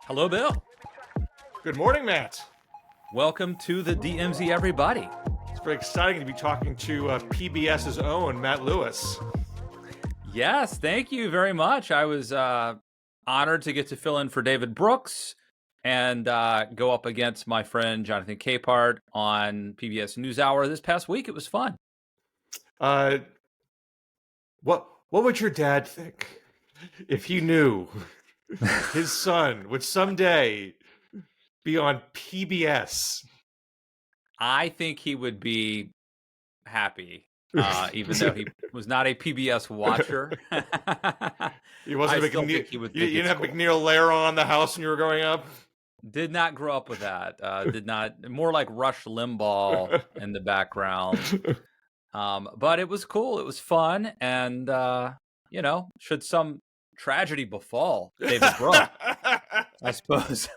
Hello, Bill. Good morning, Matt. Welcome to the DMZ, everybody. It's very exciting to be talking to PBS's own Matt Lewis. Yes, thank you very much. I was honored to get to fill in for David Brooks and go up against my friend Jonathan Capehart on PBS NewsHour this past week. It was fun. What would your dad think if he knew his son would someday be on PBS? I think he would be happy, even though he was not a PBS watcher. He wasn't you didn't have McNeil Lehrer on the house when you were growing up? Did not grow up with that. Did not. More like Rush Limbaugh in the background. But it was cool. It was fun. And, should some tragedy befall David Brooks, I suppose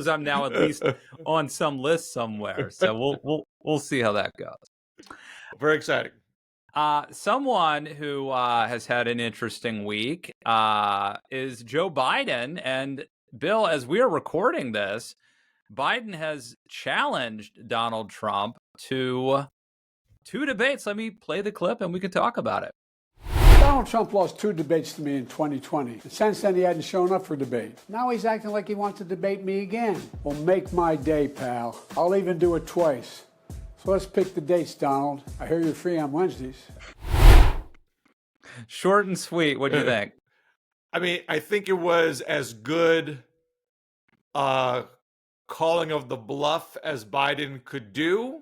I'm now at least on some list somewhere. So we'll see how that goes. Very exciting. Someone who has had an interesting week is Joe Biden. And Bill, as we are recording this, Biden has challenged Donald Trump to 2 debates. Let me play the clip and we can talk about it. Donald Trump lost 2 debates to me in 2020. And since then, he hadn't shown up for debate. Now he's acting like he wants to debate me again. Well, make my day, pal. I'll even do it twice. So let's pick the dates, Donald. I hear you're free on Wednesdays. Short and sweet. What do you think? I mean, I think it was as good calling of the bluff as Biden could do.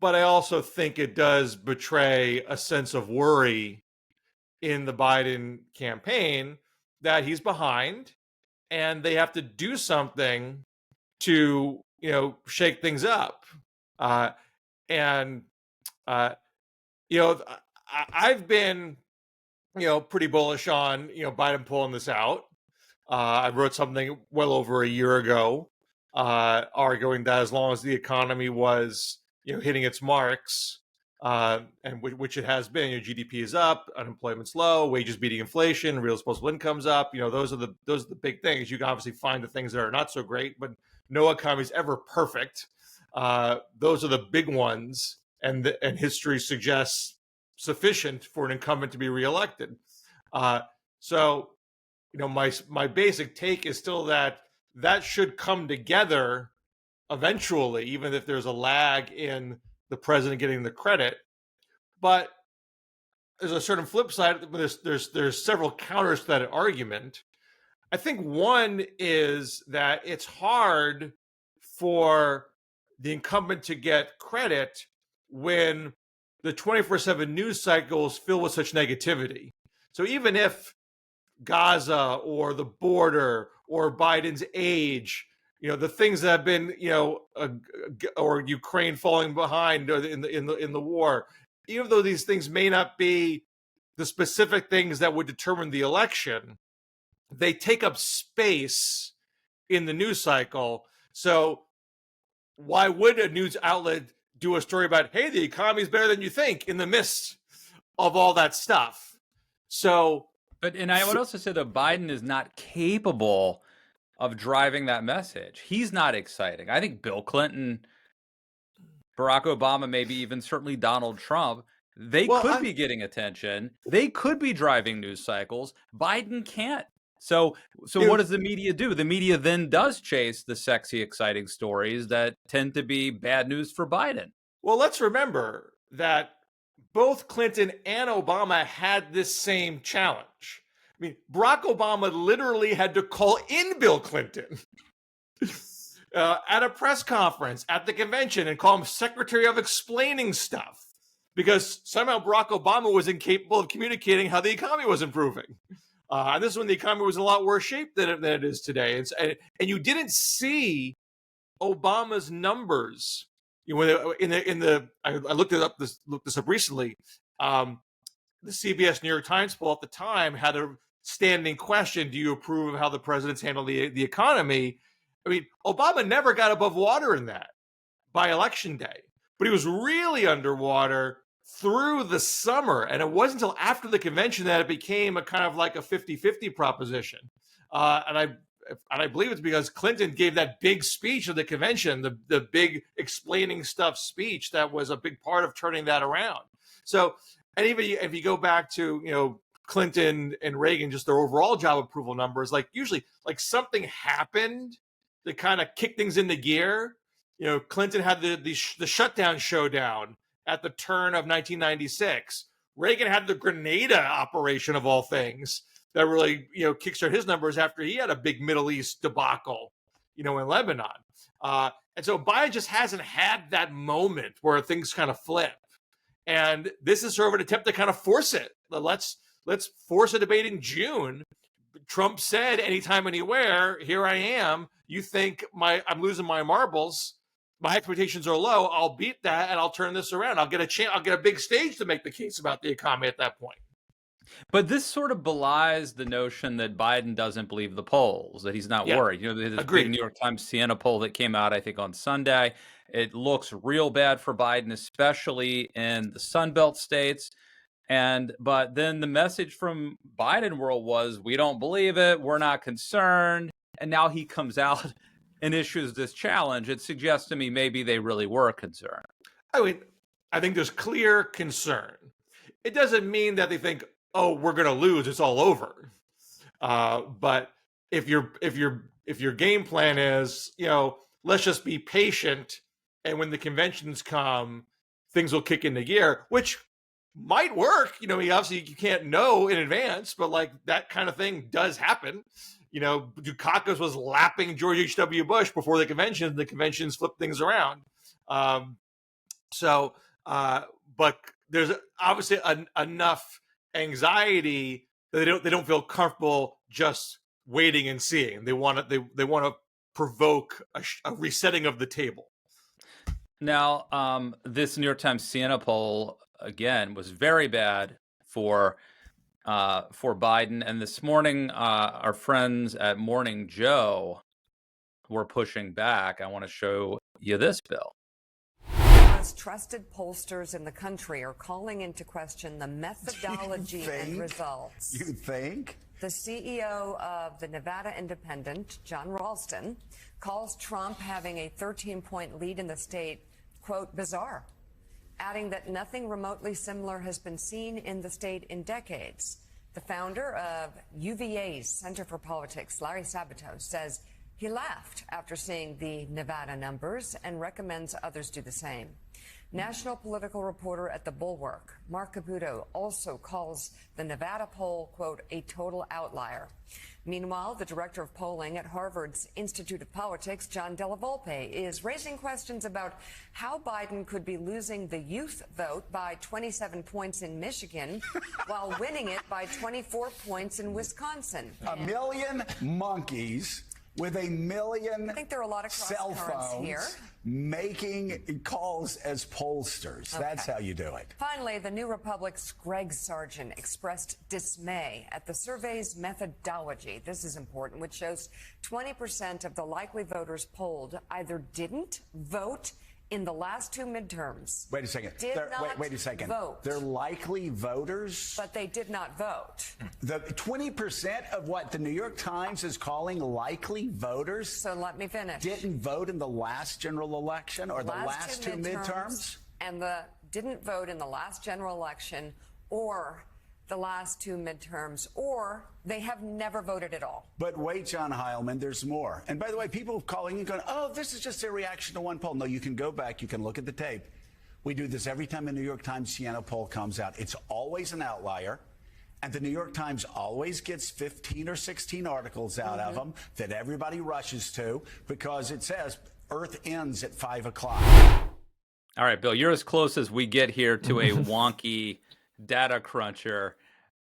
But I also think it does betray a sense of worry in the Biden campaign that he's behind and they have to do something to, shake things up. I've been, pretty bullish on, Biden pulling this out. I wrote something well over a year ago, arguing that as long as the economy was, hitting its marks, and which it has been. GDP is up, unemployment's low, wages beating inflation, real disposable income's up. Those are the big things. You can obviously find the things that are not so great, but no economy is ever perfect. Those are the big ones, and history suggests sufficient for an incumbent to be reelected. So, my basic take is still that should come together eventually, even if there's a lag in the president getting the credit. But there's a certain flip side. There's several counters to that argument. I think one is that it's hard for the incumbent to get credit when the 24/7 news cycle is filled with such negativity. So even if Gaza or the border or Biden's age, the things that have been, or Ukraine falling behind in the war, even though these things may not be the specific things that would determine the election, they take up space in the news cycle. So why would a news outlet do a story about, hey, the economy is better than you think in the midst of all that stuff? So, and I would also say that Biden is not capable of driving that message. He's not exciting. I think Bill Clinton, Barack Obama, maybe even certainly Donald Trump, they could be getting attention. They could be driving news cycles. Biden can't. So what does the media do? The media then does chase the sexy, exciting stories that tend to be bad news for Biden. Well, let's remember that both Clinton and Obama had this same challenge. I mean, Barack Obama literally had to call in Bill Clinton at a press conference at the convention and call him Secretary of Explaining Stuff because somehow Barack Obama was incapable of communicating how the economy was improving. And this is when the economy was in a lot worse shape than it is today. And you didn't see Obama's numbers. I looked this up recently. The CBS New York Times poll at the time had a standing question: do you approve of how the president's handled the economy? I mean, Obama never got above water in that by election day, but he was really underwater through the summer. And it wasn't until after the convention that it became a kind of like a 50-50 proposition. And and I believe it's because Clinton gave that big speech at the convention, the big explaining stuff speech that was a big part of turning that around. So, and even if you go back to, Clinton and Reagan, just their overall job approval numbers, like usually like something happened that kind of kicked things into gear. Clinton had the shutdown showdown at the turn of 1996. Reagan had the Grenada operation of all things that really, kickstarted his numbers after he had a big Middle East debacle, in Lebanon. And so Biden just hasn't had that moment where things kind of flip. And this is sort of an attempt to kind of force it. Let's force a debate in June. Trump said, anytime, anywhere, here I am. You think I'm losing my marbles. My expectations are low. I'll beat that and I'll turn this around. I'll get a chance. I'll get a big stage to make the case about the economy at that point. But this sort of belies the notion that Biden doesn't believe the polls, that he's not worried. This big New York Times Siena poll that came out, I think, on Sunday, it looks real bad for Biden, especially in the Sunbelt states. But then the message from Biden world was, we don't believe it, we're not concerned. And now he comes out and issues this challenge. It suggests to me maybe they really were concerned. I think there's clear concern. It doesn't mean that they think, oh, we're going to lose, it's all over. But if your game plan is, let's just be patient, and when the conventions come, things will kick into gear, which might work. Obviously you can't know in advance, but like that kind of thing does happen. Dukakis was lapping George H.W. Bush before the convention. The conventions flipped things around. But there's obviously enough anxiety that they don't feel comfortable just waiting and seeing. They want to provoke a resetting of the table. Now, this New York Times Siena poll again was very bad for Biden. And this morning, our friends at Morning Joe were pushing back. I want to show you this, Bill. Most trusted pollsters in the country are calling into question the methodology and results. You think? The CEO of the Nevada Independent, John Ralston, calls Trump having a 13-point lead in the state, quote, bizarre, adding that nothing remotely similar has been seen in the state in decades. The founder of UVA's Center for Politics, Larry Sabato, says he laughed after seeing the Nevada numbers and recommends others do the same. National political reporter at The Bulwark, Mark Caputo, also calls the Nevada poll, quote, a total outlier. Meanwhile, the director of polling at Harvard's Institute of Politics, John Della Volpe, is raising questions about how Biden could be losing the youth vote by 27 points in Michigan while winning it by 24 points in Wisconsin. A million monkeys with a million I think there are a lot of cell phones here. making calls as pollsters. Okay. That's how you do it. Finally, the New Republic's Greg Sargent expressed dismay at the survey's methodology. This is important, which shows 20% of the likely voters polled either didn't vote in the last two midterms. Wait a second. Wait a second. Vote. They're likely voters? But they did not vote. The 20% of what the New York Times is calling likely voters? So let me finish. Didn't vote in the last general election or the last two midterms? And didn't vote in the last general election or the last two midterms, or they have never voted at all. But wait, John Heilman, there's more. And by the way, people calling and going, oh, this is just a reaction to one poll. No, you can go back. You can look at the tape. We do this every time the New York Times Siena poll comes out. It's always an outlier. And the New York Times always gets 15 or 16 articles out of them that everybody rushes to because it says Earth ends at 5 o'clock. All right, Bill, you're as close as we get here to a wonky data cruncher.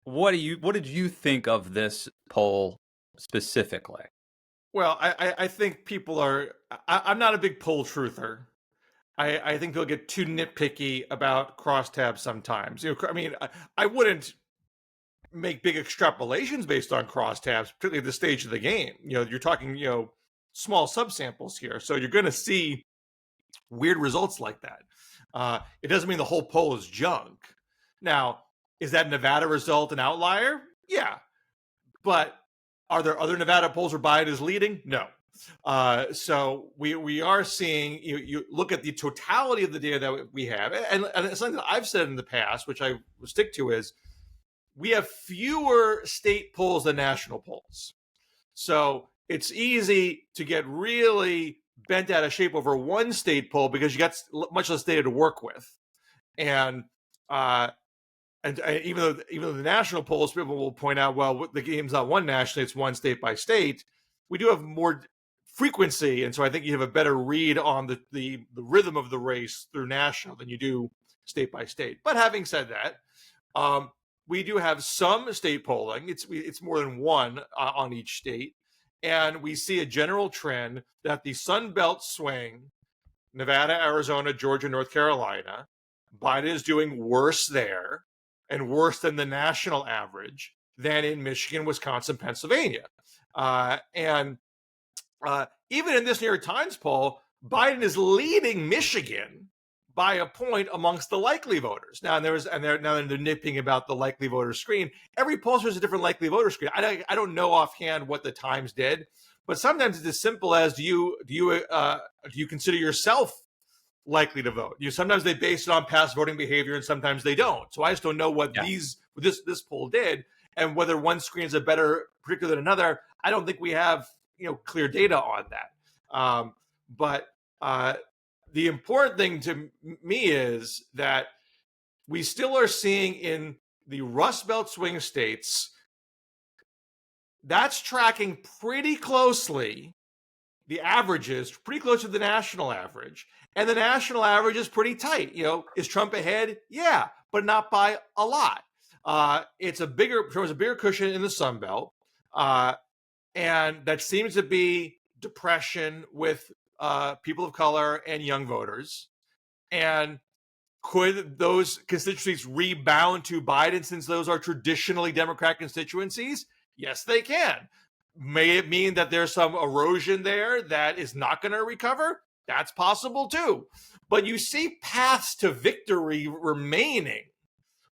What did you think of this poll specifically? Well, I think people are. I'm not a big poll truther. I think they'll get too nitpicky about crosstabs sometimes. I wouldn't make big extrapolations based on crosstabs, particularly at this stage of the game. You're talking small subsamples here, so you're going to see weird results like that. It doesn't mean the whole poll is junk. Now, is that Nevada result an outlier? Yeah. But Are there other Nevada polls where Biden is leading? No. So we are seeing, you look at the totality of the data that we have, and it's something that I've said in the past, which I will stick to, is we have fewer state polls than national polls. So it's easy to get really bent out of shape over one state poll because you got much less data to work with. And even though the national polls, people will point out, well, the game's not one nationally, it's one state by state. We do have more frequency, and so I think you have a better read on the rhythm of the race through national than you do state by state. But having said that, we do have some state polling. It's more than one on each state, and we see a general trend that the Sun Belt swing, Nevada, Arizona, Georgia, North Carolina, Biden is doing worse there and worse than the national average than in Michigan, Wisconsin, Pennsylvania. And even in this New York Times poll, Biden is leading Michigan by a point amongst the likely voters. Now, they're nipping about the likely voter screen. Every pollster has a different likely voter screen. I don't know offhand what the Times did, but sometimes it's as simple as do you consider yourself likely to vote? Sometimes they base it on past voting behavior, and sometimes they don't. So I just don't know what this poll did, and whether one screen is a better predictor than another. I don't think we have clear data on that. But the important thing to me is that we still are seeing in the Rust Belt swing states, that's tracking pretty closely. The average is pretty close to the national average, and the national average is pretty tight. Is Trump ahead? Yeah, but not by a lot. It's a bigger cushion in the Sun Belt, and that seems to be depression with people of color and young voters. And could those constituencies rebound to Biden since those are traditionally Democrat constituencies? Yes, they can. May it mean that there's some erosion there that is not going to recover? That's possible too. But you see paths to victory remaining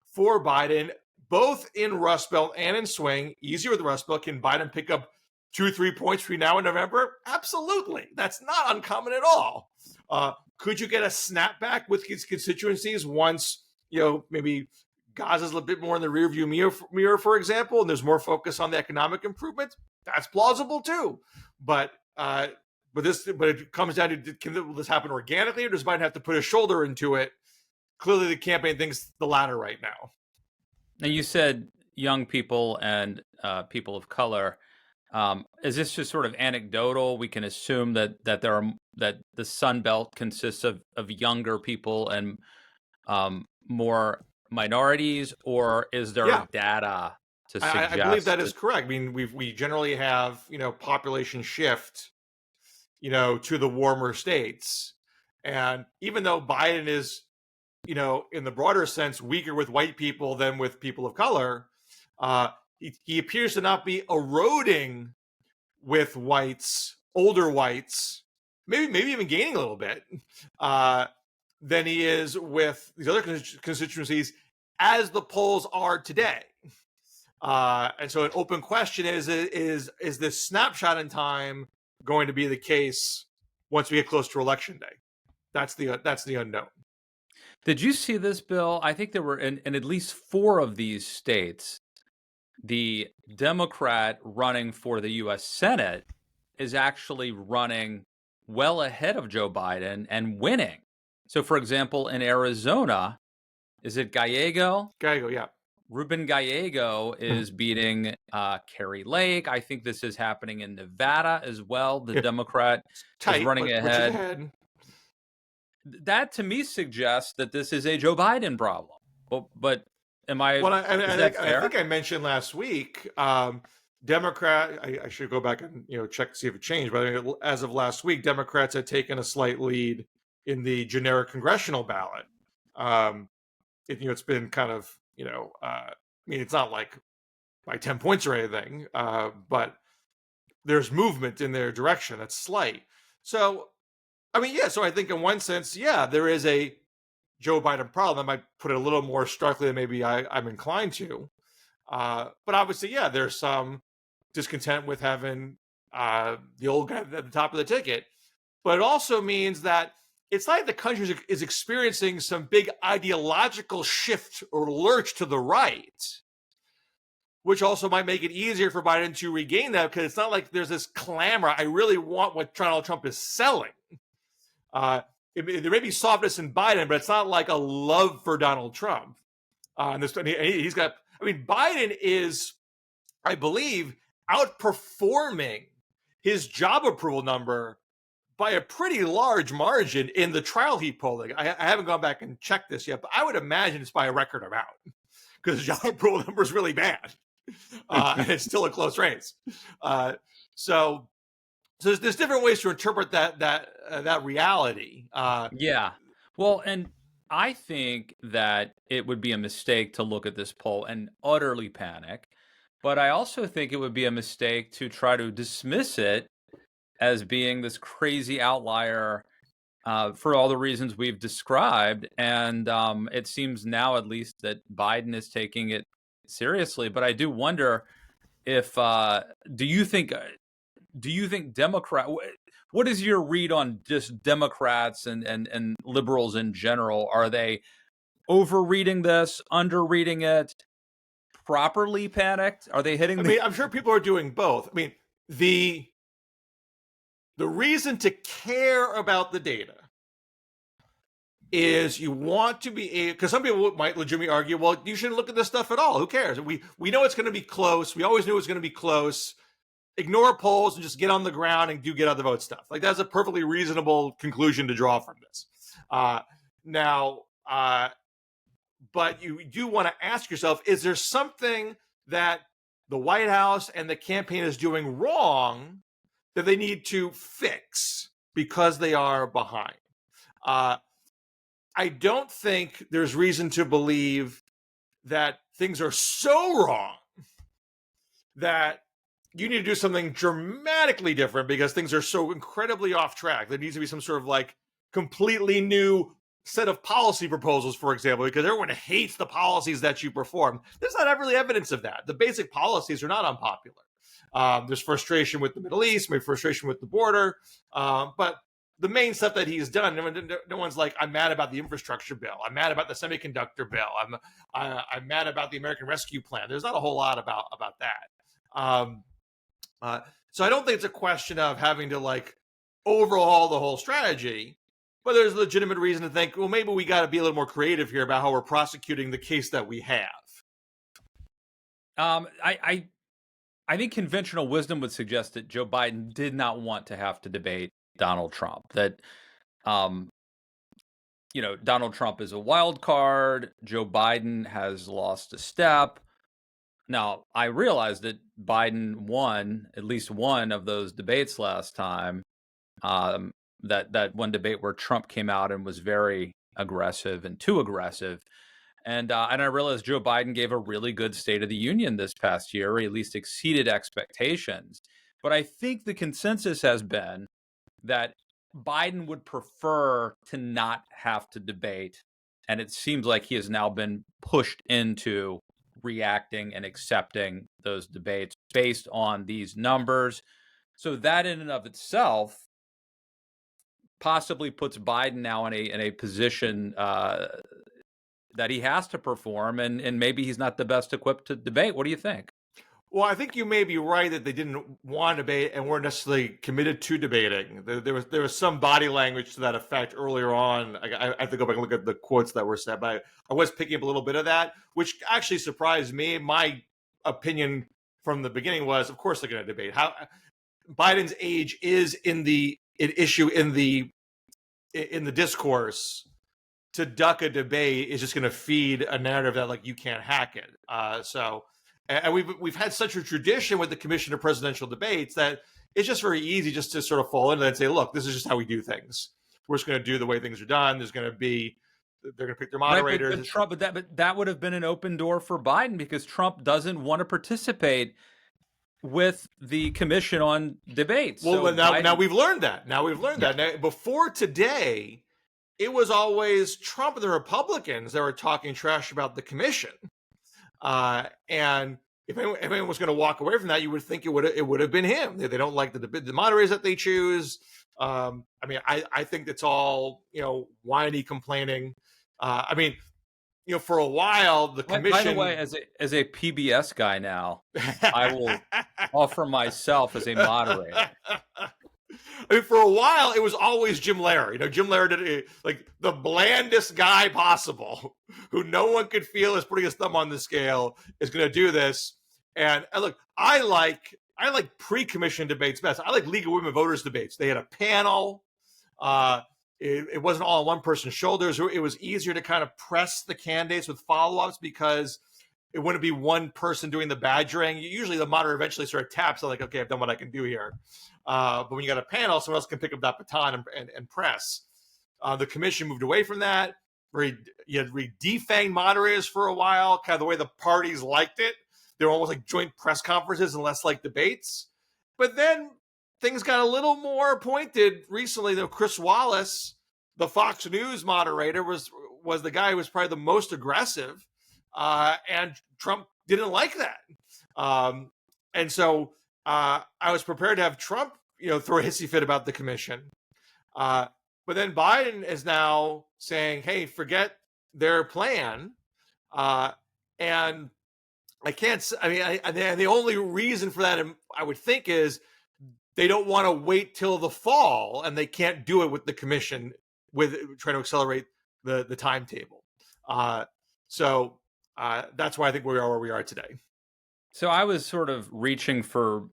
for Biden, both in Rust Belt and in swing. Easier with the Rust Belt. Can Biden pick up 2-3 points between now and November? Absolutely. That's not uncommon at all. Could you get a snapback with his constituencies once, maybe Gaza's a little bit more in the rearview mirror, for example, and there's more focus on the economic improvement? That's plausible too. But it comes down to, will this happen organically, or does Biden have to put his shoulder into it? Clearly, the campaign thinks the latter right now. Now, you said young people and people of color. Is this just sort of anecdotal? We can assume that the Sun Belt consists of younger people and more minorities, or is there data to suggest? I believe that is correct. I mean, we generally have population shift, to the warmer states, and even though Biden is, in the broader sense, weaker with white people than with people of color, he appears to not be eroding with whites, older whites, maybe even gaining a little bit, than he is with these other constituencies as the polls are today. And so an open question is this snapshot in time going to be the case once we get close to election day? That's the unknown. Did you see this, Bill? I think there were in at least 4 of these states, the Democrat running for the U.S. Senate is actually running well ahead of Joe Biden and winning. So, for example, in Arizona, is it Gallego? Gallego, yeah. Ruben Gallego is beating Carrie Lake. I think this is happening in Nevada as well. The Democrat is running ahead. That, to me, suggests that this is a Joe Biden problem. But am I? Well, I think I mentioned last week, Democrat. I should go back and check to see if it changed. But as of last week, Democrats had taken a slight lead in the generic congressional ballot. It's been kind of it's not like by 10 points or anything, but there's movement in their direction. That's slight. So. So I think in one sense, there is a Joe Biden problem. I might put it a little more starkly than maybe I'm inclined to. But obviously, there's some discontent with having the old guy at the top of the ticket. But it also means that it's like the country is experiencing some big ideological shift or lurch to the right, which also might make it easier for Biden to regain that, because it's not like there's this clamor. I really want what Donald Trump is selling. There may be softness in Biden, but it's not like a love for Donald Trump. He's got, I mean, Biden is, I believe, outperforming his job approval number by a pretty large margin in the trial heat polling. I haven't gone back and checked this yet, but I would imagine it's by a record amount, because the job approval number is really bad. And it's still a close race. So there's different ways to interpret that reality. Yeah. Well, and I think that it would be a mistake to look at this poll and utterly panic, but I also think it would be a mistake to try to dismiss it as being this crazy outlier for all the reasons we've described. And it seems now, at least, that Biden is taking it seriously. But I do wonder if do you think what is your read on just Democrats and liberals in general? Are they overreading this, underreading it, properly panicked? Are they hitting? I'm sure people are doing both. I mean, the reason to care about the data is you want to be able, because some people might legitimately argue, well, you shouldn't look at this stuff at all. Who cares? We know it's going to be close. We always knew it was going to be close. Ignore polls and just get on the ground and get other vote stuff. Like, that's a perfectly reasonable conclusion to draw from this. But you do want to ask yourself, is there something that the White House and the campaign is doing wrong that they need to fix because they are behind? I don't think there's reason to believe that things are so wrong that you need to do something dramatically different because things are so incredibly off track. There needs to be some sort of like completely new set of policy proposals, for example, because everyone hates the policies that you perform. There's not really evidence of that. The basic policies are not unpopular. There's frustration with the Middle East, maybe frustration with the border, but the main stuff that he's done, no one's like, I'm mad about the infrastructure bill. I'm mad about the semiconductor bill. I'm mad about the American Rescue Plan. There's not a whole lot about that. So I don't think it's a question of having to like overhaul the whole strategy, but there's a legitimate reason to think, well, maybe we got to be a little more creative here about how we're prosecuting the case that we have. I think conventional wisdom would suggest that Joe Biden did not want to have to debate Donald Trump. That, Donald Trump is a wild card. Joe Biden has lost a step. Now, I realize that Biden won at least one of those debates last time. That one debate where Trump came out and was very aggressive and too aggressive. And I realized Joe Biden gave a really good State of the Union this past year, or at least exceeded expectations. But I think the consensus has been that Biden would prefer to not have to debate. And it seems like he has now been pushed into reacting and accepting those debates based on these numbers. So that in and of itself possibly puts Biden now in a position that he has to perform, and maybe he's not the best equipped to debate. What do you think? Well, I think you may be right that they didn't want to debate and weren't necessarily committed to debating. There was some body language to that effect earlier on. I have to go back and look at the quotes that were said, but I was picking up a little bit of that, which actually surprised me. My opinion from the beginning was, of course, they're going to debate. How Biden's age is an issue in the discourse. To duck a debate is just going to feed a narrative that like you can't hack it. And we've had such a tradition with the Commission of Presidential Debates that it's just very easy just to sort of fall into that and say, look, this is just how we do things. We're just going to do the way things are done. They're going to pick their moderators. Right, but that would have been an open door for Biden because Trump doesn't want to participate with the Commission on Debates. Well, so now we've learned that. Now, before today, it was always Trump and the Republicans that were talking trash about the commission. And if anyone was going to walk away from that, you would think it would have been him. They don't like the moderators that they choose. I mean, I think it's all, whiny complaining. I mean, for a while the commission. By the way, as a PBS guy now, I will offer myself as a moderator. I mean, for a while, it was always Jim Lehrer. Jim Lehrer did it, like the blandest guy possible, who no one could feel is putting his thumb on the scale, is going to do this. And look, I like pre-commission debates best. I like League of Women Voters debates. They had a panel. It wasn't all on one person's shoulders. It was easier to kind of press the candidates with follow-ups because it wouldn't be one person doing the badgering. Usually the moderator eventually sort of taps, like, okay, I've done what I can do here. But when you got a panel, someone else can pick up that baton and press. The commission moved away from that. You had defanged moderators for a while, kind of the way the parties liked it. They were almost like joint press conferences and less like debates. But then things got a little more pointed recently. Chris Wallace, the Fox News moderator, was the guy who was probably the most aggressive. And Trump didn't like that. And so I was prepared to have Trump, throw a hissy fit about the commission. But then Biden is now saying, hey, forget their plan. And I can't, I mean, the only reason for that, I would think, is they don't want to wait till the fall, and they can't do it with the commission with trying to accelerate the timetable. So that's why I think we are where we are today. So I was sort of reaching for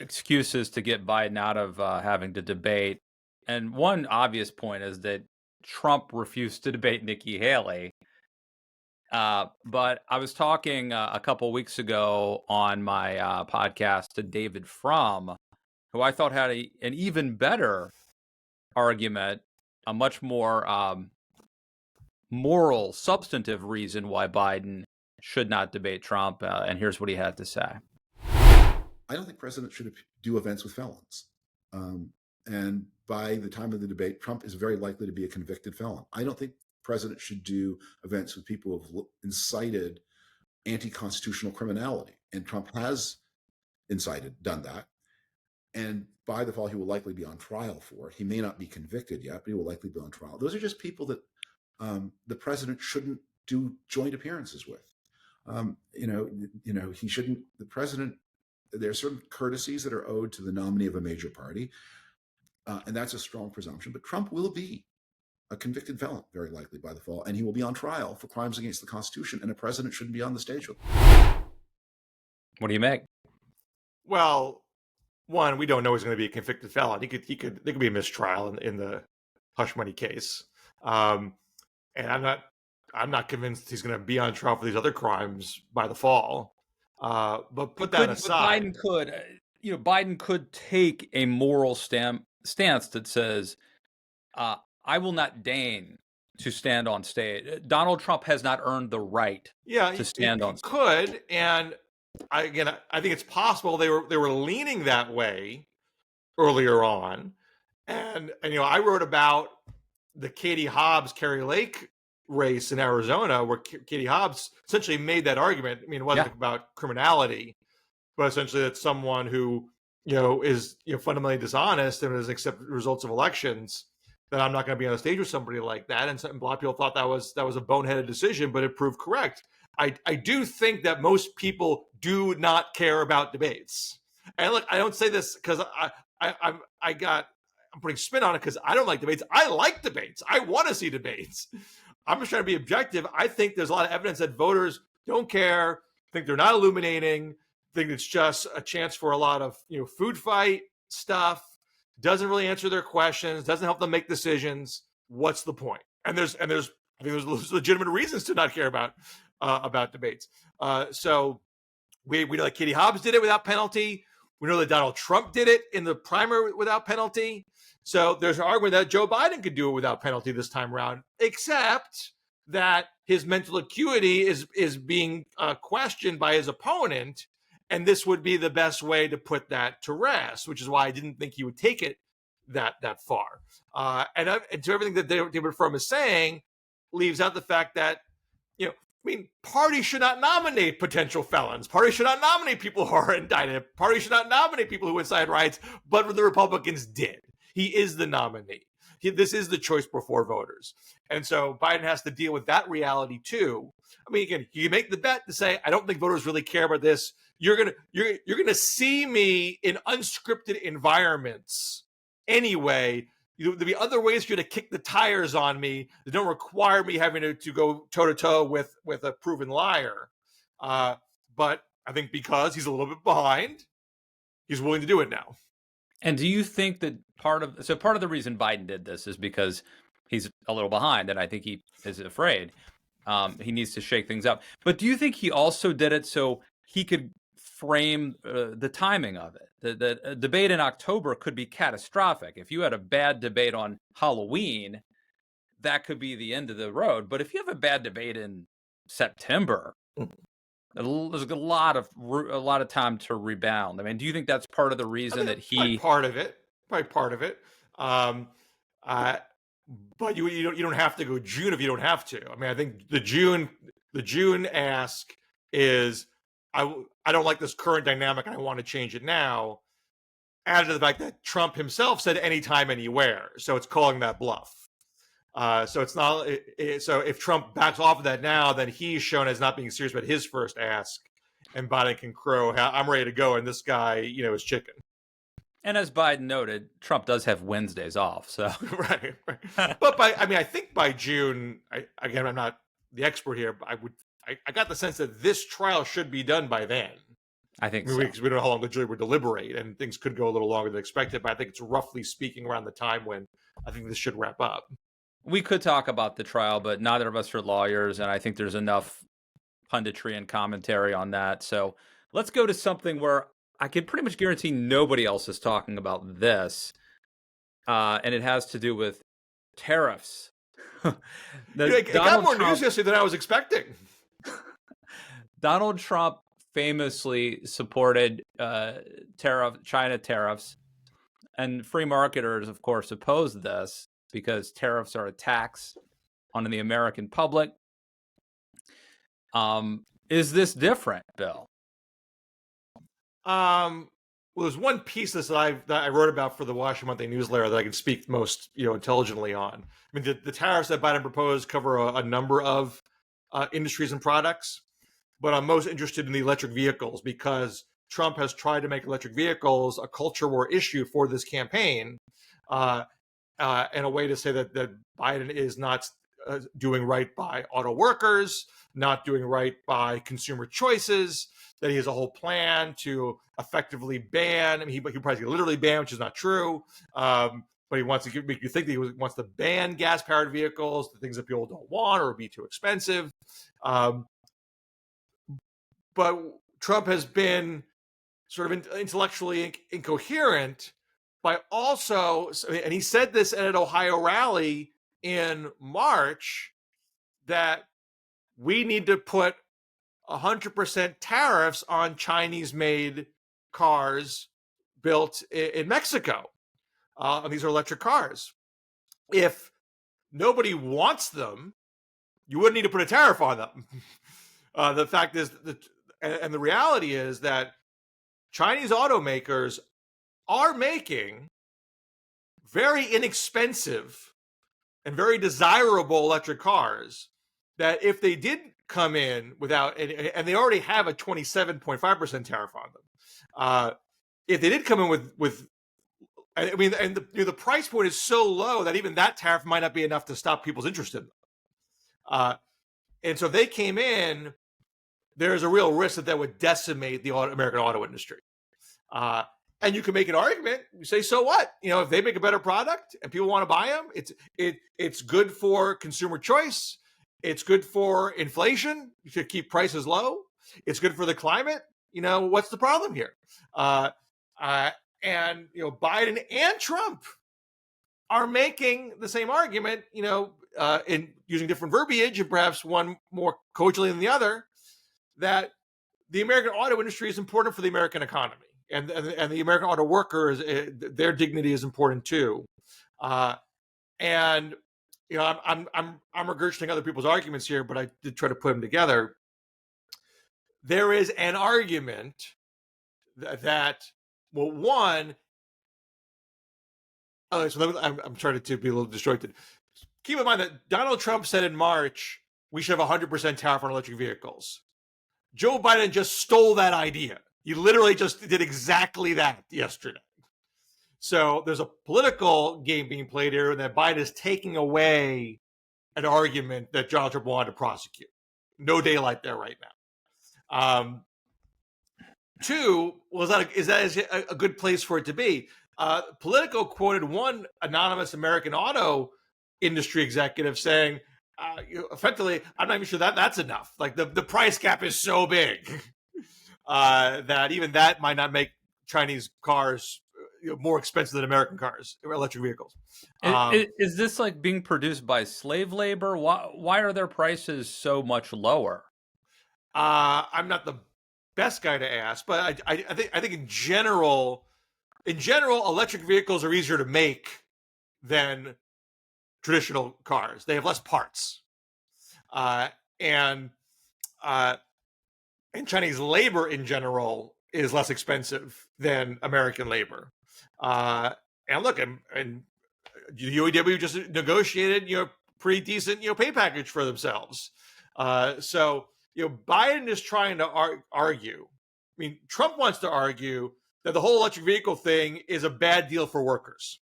excuses to get Biden out of having to debate. And one obvious point is that Trump refused to debate Nikki Haley. But I was talking a couple weeks ago on my podcast to David Frum, who I thought had an even better argument, a much more moral, substantive reason why Biden should not debate Trump. And here's what he had to say. I don't think presidents should do events with felons. And by the time of the debate, Trump is very likely to be a convicted felon. I don't think presidents should do events with people who have incited anti-constitutional criminality. And Trump has done that. And by the fall, he will likely be on trial for it. He may not be convicted yet, but he will likely be on trial. Those are just people that the president shouldn't do joint appearances with. He shouldn't, the president, there are certain courtesies that are owed to the nominee of a major party. And that's a strong presumption, but Trump will be a convicted felon, very likely by the fall, and he will be on trial for crimes against the Constitution, and a president shouldn't be on the stage with him. What do you make? Well, one, we don't know he's going to be a convicted felon. There could be a mistrial in the hush money case. And I'm not convinced he's going to be on trial for these other crimes by the fall. But put that aside, Biden could take a moral stance that says, I will not deign to stand on stage. Donald Trump has not earned the right to stand on stage. Could, and I think it's possible they were leaning that way earlier on. And I wrote about the Katie Hobbs-Kari Lake race in Arizona, where Katie Hobbs essentially made that argument. I mean, it wasn't about criminality, but essentially that someone who is fundamentally dishonest and has accepted results of elections, that I'm not going to be on a stage with somebody like that. And a lot of people thought that was a boneheaded decision, but it proved correct. I do think that most people do not care about debates. And look, I don't say this because I'm putting spin on it because I don't like debates. I like debates. I want to see debates. I'm just trying to be objective. I think there's a lot of evidence that voters don't care, think they're not illuminating, think it's just a chance for a lot of food fight stuff, doesn't really answer their questions, doesn't help them make decisions. What's the point? And I think there's legitimate reasons to not care about debates. So we know that Katie Hobbs did it without penalty. We know that Donald Trump did it in the primary without penalty. So there's an argument that Joe Biden could do it without penalty this time around, except that his mental acuity is being questioned by his opponent. And this would be the best way to put that to rest, which is why I didn't think he would take it that far. And to everything that David Frum is saying, leaves out the fact that mean, parties should not nominate potential felons. Parties should not nominate people who are indicted. Parties should not nominate people who incite riots, but the Republicans did. He is the nominee. This is the choice before voters. And so Biden has to deal with that reality too. I mean, again, you make the bet to say, I don't think voters really care about this. You're gonna see me in unscripted environments anyway. There'll be other ways for you to kick the tires on me that don't require me having to go toe to toe with a proven liar. But I think because he's a little bit behind, he's willing to do it now. And do you think that part of the reason Biden did this is because he's a little behind, and I think he is afraid he needs to shake things up. But do you think he also did it so he could frame the timing of it? The debate in October could be catastrophic. If you had a bad debate on Halloween, that could be the end of the road. But if you have a bad debate in September, there's a lot of time to rebound. I mean, do you think that's part of the reason that he? Probably part of it. But you don't have to go June if you don't have to. I mean, I think the June ask is I don't like this current dynamic and I want to change it now. Added to the fact that Trump himself said anytime, anywhere, so it's calling that bluff. So it's not. So if Trump backs off of that now, then he's shown as not being serious about his first ask, and Biden can crow, "I'm ready to go," and this guy, is chicken. And as Biden noted, Trump does have Wednesdays off, so right. But I think by June, I'm not the expert here, but I got the sense that this trial should be done by then. I think so. We don't know how long the jury would deliberate, and things could go a little longer than expected. But I think it's roughly speaking around the time when I think this should wrap up. We could talk about the trial, but neither of us are lawyers, and I think there's enough punditry and commentary on that. So let's go to something where I can pretty much guarantee nobody else is talking about this, and it has to do with tariffs. It got more news yesterday than I was expecting. Donald Trump famously supported China tariffs, and free marketers, of course, opposed this because tariffs are a tax on the American public. Is this different, Bill? Well, there's one piece of this that I wrote about for the Washington Monthly newsletter that I can speak most intelligently on. I mean, the tariffs that Biden proposed cover a number of industries and products, but I'm most interested in the electric vehicles because Trump has tried to make electric vehicles a culture war issue for this campaign, and a way to say that Biden is not doing right by auto workers, not doing right by consumer choices, that he has a whole plan to effectively ban. I mean, he probably literally ban, which is not true. But he wants to make you think that he wants to ban gas-powered vehicles, the things that people don't want or be too expensive. But Trump has been sort of intellectually incoherent by also, and he said this at an Ohio rally in March, that we need to put 100% tariffs on Chinese-made cars built in Mexico. And these are electric cars. If nobody wants them, you wouldn't need to put a tariff on them. The fact is, and the reality is that Chinese automakers are making very inexpensive and very desirable electric cars that if they did come in without, and they already have a 27.5% tariff on them. If they did come in with I mean, and the price point is so low that even that tariff might not be enough to stop people's interest in them. And so if they came in, there's a real risk that would decimate the American auto industry. And you can make an argument. You say, so what? If they make a better product and people want to buy them, it's good for consumer choice. It's good for inflation. You should keep prices low. It's good for the climate. What's the problem here? And Biden and Trump are making the same argument, in using different verbiage and perhaps one more cogently than the other, that the American auto industry is important for the American economy, and the American auto workers, their dignity is important too. And I'm regurgitating other people's arguments here, but I did try to put them together. There is an argument that well, one. Oh, so I'm trying to be a little distracted. Keep in mind that Donald Trump said in March we should have 100% tariff on electric vehicles. Joe Biden just stole that idea. He literally just did exactly that yesterday. So there's a political game being played here, and that Biden is taking away an argument that Donald Trump wanted to prosecute. No daylight there right now. Two, is that a good place for it to be? Politico quoted one anonymous American auto industry executive saying, effectively, I'm not even sure that's enough. Like the price gap is so big that even that might not make Chinese cars more expensive than American cars, electric vehicles. Is this like being produced by slave labor? Why are their prices so much lower? I'm not the best guy to ask, but I think in general, electric vehicles are easier to make than traditional cars. They have less parts, and Chinese labor in general is less expensive than American labor. And look, and the UAW just negotiated, pretty decent, pay package for themselves. So, Biden is trying to argue. I mean, Trump wants to argue that the whole electric vehicle thing is a bad deal for workers.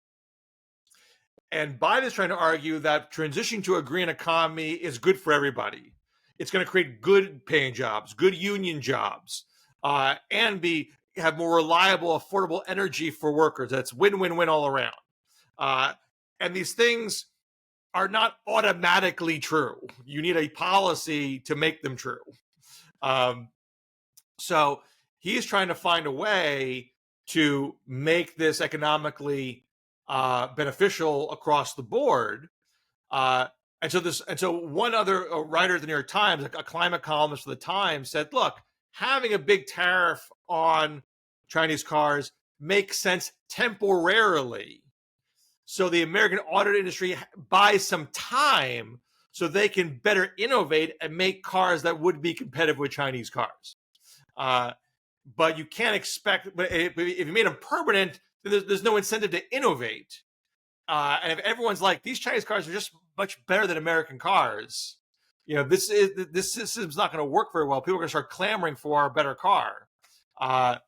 And Biden is trying to argue that transitioning to a green economy is good for everybody. It's going to create good paying jobs, good union jobs, and have more reliable, affordable energy for workers. That's win-win-win all around. And these things are not automatically true. You need a policy to make them true. So he's trying to find a way to make this economically beneficial across the board. And so one other writer at the New York Times, a climate columnist for the Times, said, look, having a big tariff on Chinese cars makes sense temporarily. So the American auto industry buys some time so they can better innovate and make cars that would be competitive with Chinese cars. But you can't expect, but if you made them permanent, then there's no incentive to innovate. And if everyone's like, these Chinese cars are just much better than American cars, this system's not going to work very well. People are going to start clamoring for a better car. That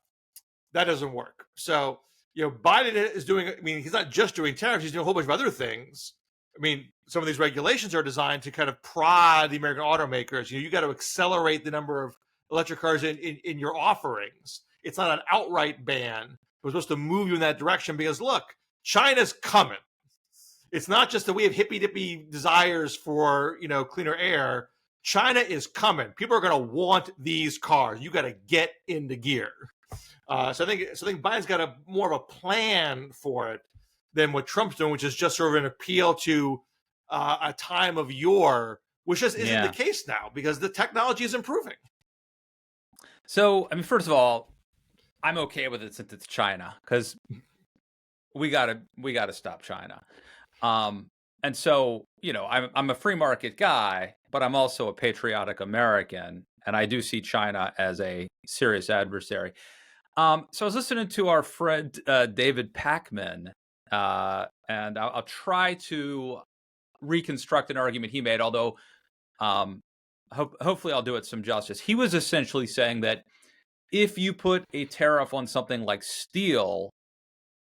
doesn't work. So, Biden is doing, he's not just doing tariffs, he's doing a whole bunch of other things. Some of these regulations are designed to kind of prod the American automakers. You got to accelerate the number of electric cars in your offerings. It's not an outright ban. We're supposed to move you in that direction because, look, China's coming. It's not just that we have hippy-dippy desires for, cleaner air. China is coming. People are going to want these cars. You got to get into gear. So I think Biden's got more of a plan for it than what Trump's doing, which is just sort of an appeal to a time of yore, which just isn't the case now because the technology is improving. So, first of all, I'm okay with it since it's China because we gotta stop China. And so, I'm a free market guy, but I'm also a patriotic American, and I do see China as a serious adversary. So I was listening to our friend David Pakman, and I'll try to reconstruct an argument he made, although hopefully I'll do it some justice. He was essentially saying that if you put a tariff on something like steel,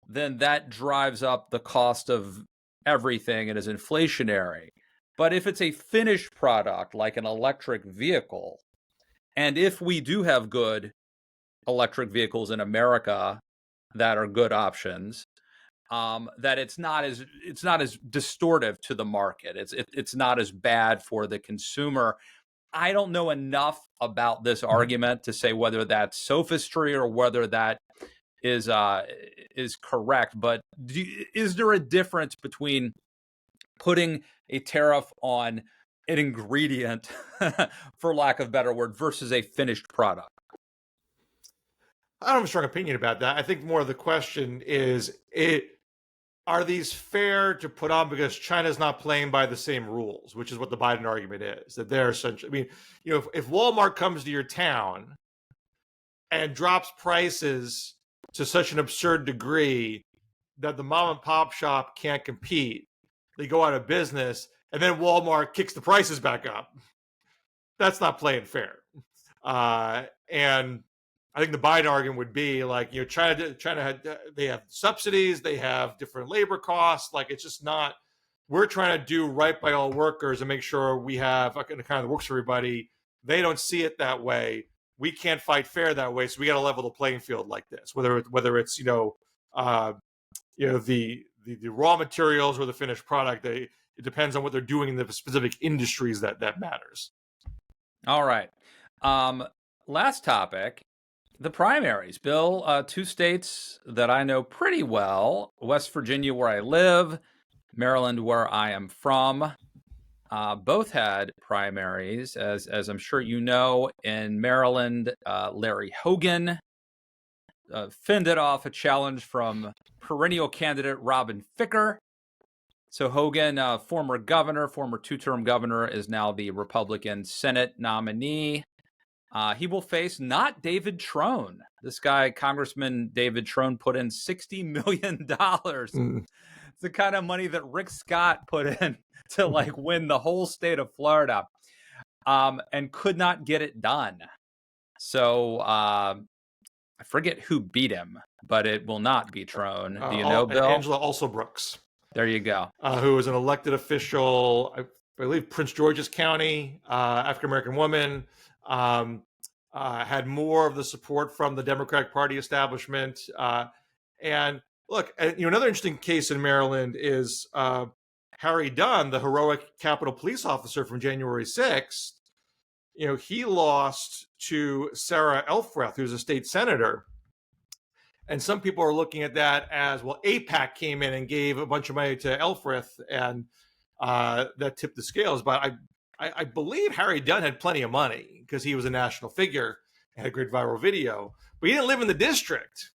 then that drives up the cost of everything and is inflationary. But if it's a finished product like an electric vehicle, and if we do have good electric vehicles in America that are good options, that it's not as distortive to the market. It's not as bad for the consumer. I don't know enough about this argument to say whether that's sophistry or whether that is correct. But is there a difference between putting a tariff on an ingredient, for lack of a better word, versus a finished product? I don't have a strong opinion about that. I think more of the question is are these fair to put on because China's not playing by the same rules, which is what the Biden argument is, that they're essentially, I mean, you know, if Walmart comes to your town and drops prices to such an absurd degree that the mom and pop shop can't compete, they go out of business, and then Walmart kicks the prices back up. That's not playing fair. And I think the Biden argument would be like, you know, China had, they have subsidies, they have different labor costs. Like, it's just not, we're trying to do right by all workers and make sure we have a kind that works for everybody. They don't see it that way. We can't fight fair that way. So we got to level the playing field like this, whether it's, the raw materials or the finished product. It depends on what they're doing in the specific industries that matters. All right. Last topic, the primaries. Bill, two states that I know pretty well, West Virginia, where I live, Maryland, where I am from, both had primaries. As I'm sure you know, in Maryland, Larry Hogan fended off a challenge from perennial candidate Robin Ficker. So Hogan, former governor, former two-term governor, is now the Republican Senate nominee. He will face not David Trone. This guy, Congressman David Trone, put in $60 million. It's the kind of money that Rick Scott put in to like win the whole state of Florida, and could not get it done. So I forget who beat him, but it will not be Trone. Do you know, Bill? Angela Alsobrooks. There you go. Who was an elected official, I believe Prince George's County, African-American woman, had more of the support from the Democratic Party establishment. And look, another interesting case in Maryland is Harry Dunn, the heroic Capitol Police officer from January 6th. You know, he lost to Sarah Elfreth, who's a state senator. And some people are looking at that as, well, AIPAC came in and gave a bunch of money to Elfreth, and that tipped the scales. But I believe Harry Dunn had plenty of money because he was a national figure and had a great viral video, but he didn't live in the district.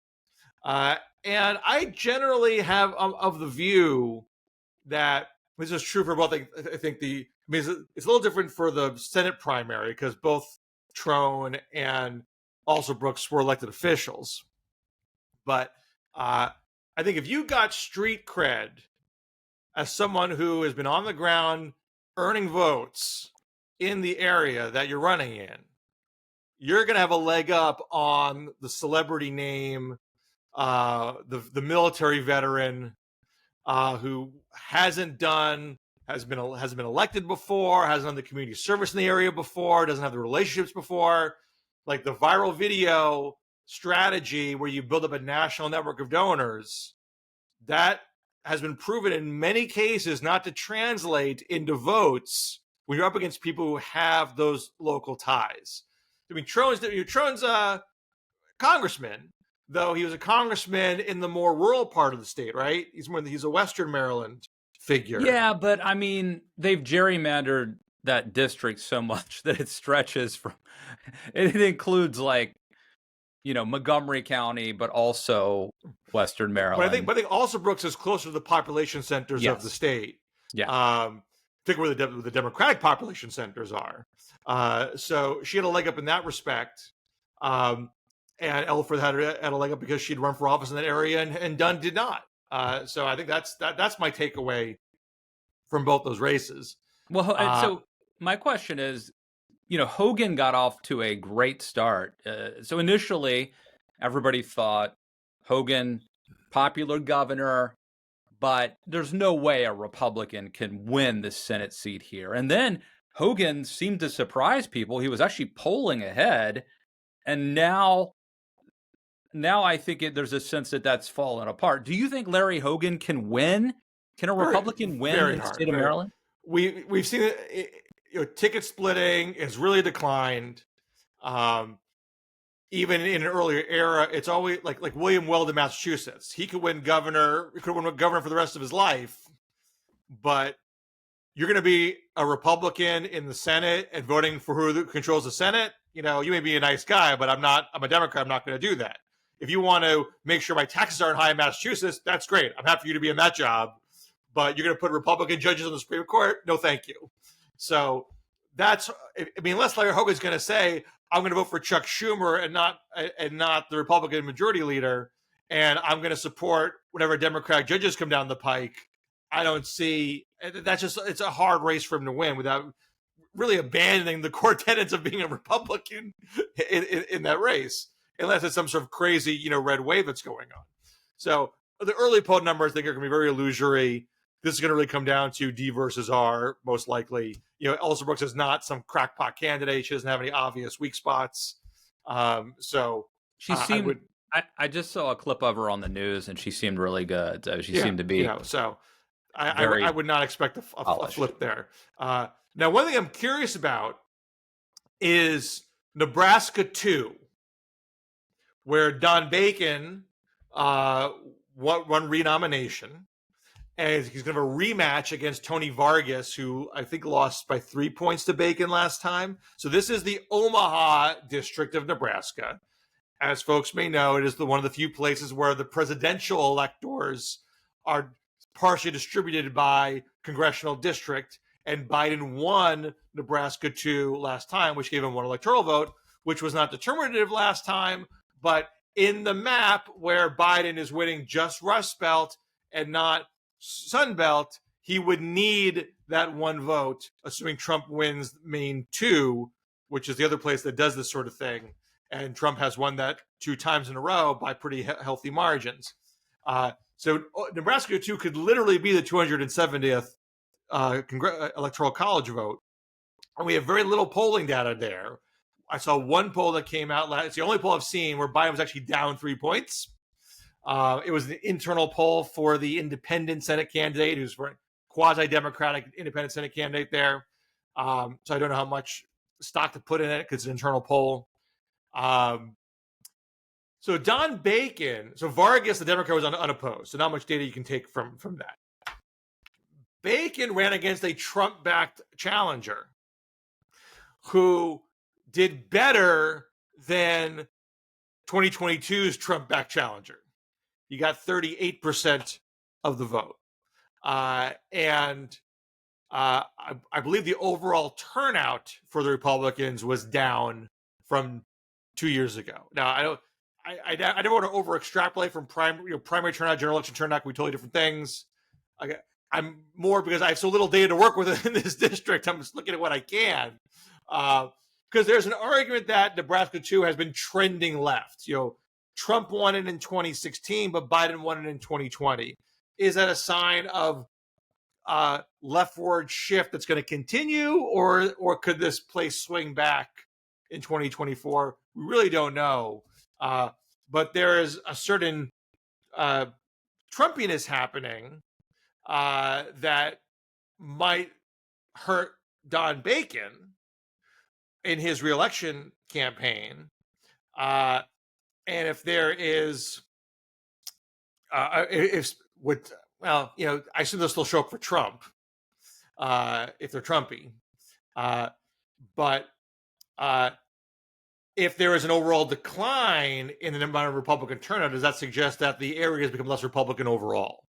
And I generally have of the view that this is true for both. I think it's a little different for the Senate primary because both Trone and Alsobrooks were elected officials. But I think if you got street cred as someone who has been on the ground earning votes in the area that you're running in, you're going to have a leg up on the celebrity name, the military veteran who hasn't been elected before, hasn't done the community service in the area before, doesn't have the relationships before. Like the viral video strategy where you build up a national network of donors, that has been proven in many cases not to translate into votes when you're up against people who have those local ties. I mean, Trone's a congressman, though he was a congressman in the more rural part of the state, right? He's a Western Maryland figure. Yeah, but I mean, they've gerrymandered that district so much that it stretches from, it includes like, Montgomery County, but also Western Maryland. But I think Alsobrooks is closer to the population centers of the state. Yeah. Particularly where the Democratic population centers are. So she had a leg up in that respect. And Elfreth had a leg up because she'd run for office in that area, and Dunn did not. So I think that's my takeaway from both those races. Well, so my question is, Hogan got off to a great start. So initially, everybody thought Hogan, popular governor, but there's no way a Republican can win the Senate seat here. And then Hogan seemed to surprise people. He was actually polling ahead. And now I think there's a sense that that's fallen apart. Do you think Larry Hogan can win? Can a Republican win in the state of Maryland? We've seen it. Ticket splitting has really declined. Even in an earlier era, it's always like William Weld in Massachusetts. He could win governor. He could win governor for the rest of his life, but you're going to be a Republican in the Senate and voting for who controls the Senate. You may be a nice guy, but I'm not. I'm a Democrat. I'm not going to do that. if you want to make sure my taxes aren't high in Massachusetts, that's great. I'm happy for you to be in that job. But you're going to put Republican judges on the Supreme Court? No, thank you. So that's, I mean, unless Larry Hogan's going to say, I'm going to vote for Chuck Schumer and not the Republican majority leader, and I'm going to support whatever Democratic judges come down the pike, I don't see, that's just, it's a hard race for him to win without really abandoning the core tenets of being a Republican in that race, unless it's some sort of crazy, you know, red wave that's going on. So the early poll numbers, I think, are going to be very illusory. This is going to really come down to D versus R, most likely. You know, Elsa Brooks is not some crackpot candidate. She doesn't have any obvious weak spots. So she seemed. I just saw a clip of her on the news, and she seemed really good. So she seemed to be. You know, so I would not expect a flip there. Now, one thing I'm curious about is Nebraska 2, where Don Bacon won renomination. And he's going to have a rematch against Tony Vargas, who I think lost by 3 points to Bacon last time. So this is the Omaha district of Nebraska. As folks may know, it is one of the few places where the presidential electors are partially distributed by congressional district. And Biden won Nebraska 2 last time, which gave him one electoral vote, which was not determinative last time. But in the map where Biden is winning just Rust Belt and not Sun Belt, he would need that one vote, assuming Trump wins Maine 2, which is the other place that does this sort of thing. And Trump has won that 2 times in a row by pretty healthy margins. So Nebraska 2 could literally be the 270th Electoral College vote. And we have very little polling data there. I saw one poll that came out last. It's the only poll I've seen where Biden was actually down 3 points. It was an internal poll for the independent Senate candidate, who's for quasi-democratic independent Senate candidate there. So I don't know how much stock to put in it because it's an internal poll. So Don Bacon, so Vargas, the Democrat, was unopposed. So not much data you can take from that. Bacon ran against a Trump-backed challenger who did better than 2022's Trump-backed challenger. He got 38% of the vote. And I believe the overall turnout for the Republicans was down from 2 years ago. Now, I don't want to over-extrapolate from primary turnout, general election turnout can be totally different things. I'm more because I have so little data to work with in this district. I'm just looking at what I can. Because there's an argument that Nebraska 2 has been trending left. You know, Trump won it in 2016, but Biden won it in 2020. Is that a sign of leftward shift that's going to continue, or could this place swing back in 2024? We really don't know. But there is a certain Trumpiness happening that might hurt Don Bacon in his reelection campaign. And if there is, I assume they'll still show up for Trump if they're Trumpy. But if there is an overall decline in the amount of Republican turnout, does that suggest that the area has become less Republican overall?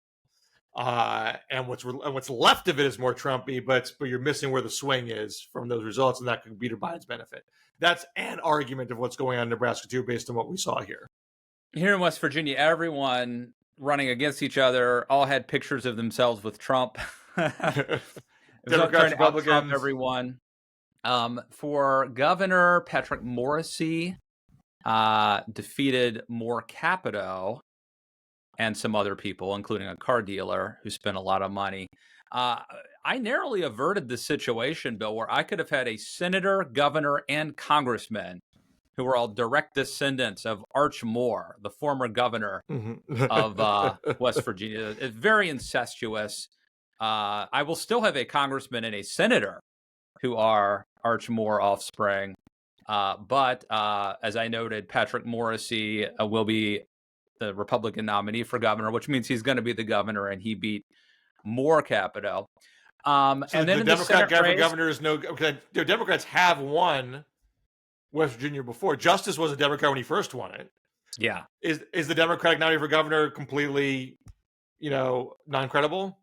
And what's left of it is more Trumpy, but you're missing where the swing is from those results, and that could be to Biden's benefit. That's an argument of what's going on in Nebraska too, based on what we saw here. Here in West Virginia, everyone running against each other all had pictures of themselves with Trump. Democrats, Republicans, everyone. For Governor, Patrick Morrisey defeated Moore Capito and some other people, including a car dealer who spent a lot of money. I narrowly averted the situation, Bill, where I could have had a senator, governor, and congressman who were all direct descendants of Arch Moore, the former governor of West Virginia. It's very incestuous. I will still have a congressman and a senator who are Arch Moore offspring. But as I noted, Patrick Morrisey will be the Republican nominee for governor, which means he's going to be the governor, and he beat Moore Capito. So and then the Democrat guy for governor is the Democrats have won West Virginia before. Justice was a Democrat when he first won it. Yeah. Is the Democratic nominee for governor completely, non-credible?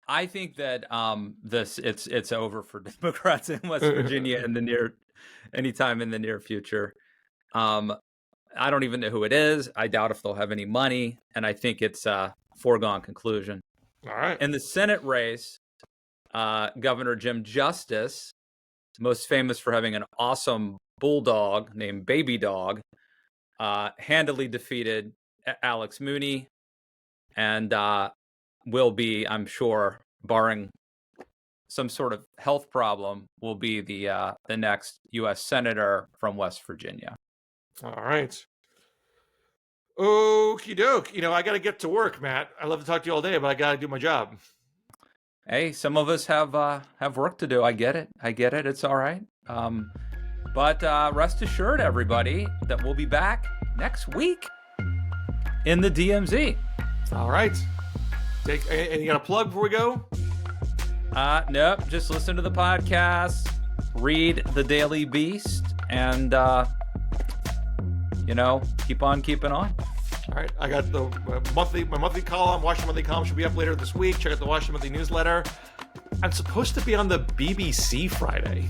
I think that it's over for Democrats in West Virginia anytime in the near future. I don't even know who it is. I doubt if they'll have any money, and I think it's a foregone conclusion. All right. In the Senate race, Governor Jim Justice, most famous for having an awesome bulldog named Baby Dog, handily defeated Alex Mooney, and will be, I'm sure, barring some sort of health problem, will be the next U.S. Senator from West Virginia. All right. Okie doke. I got to get to work, Matt. I love to talk to you all day, but I got to do my job. Hey, some of us have work to do. I get it. It's all right. But rest assured, everybody, that we'll be back next week in the DMZ. All right. And you got a plug before we go? Nope. Just listen to the podcast, read the Daily Beast, and keep on keeping on. All right. I got the monthly column, Washington Monthly column should be up later this week. Check out the Washington Monthly newsletter. I'm supposed to be on the BBC Friday.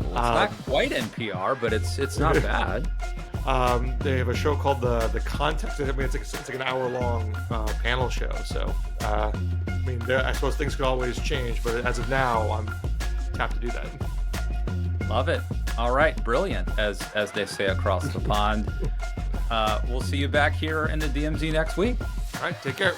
It's not quite NPR, but it's not bad. They have a show called the Context. I mean, it's like an hour-long panel show. So, I suppose things could always change, but as of now, I'm tapped to do that. Love it. All right, brilliant, as they say across the pond. We'll see you back here in the DMZ next week. All right, take care.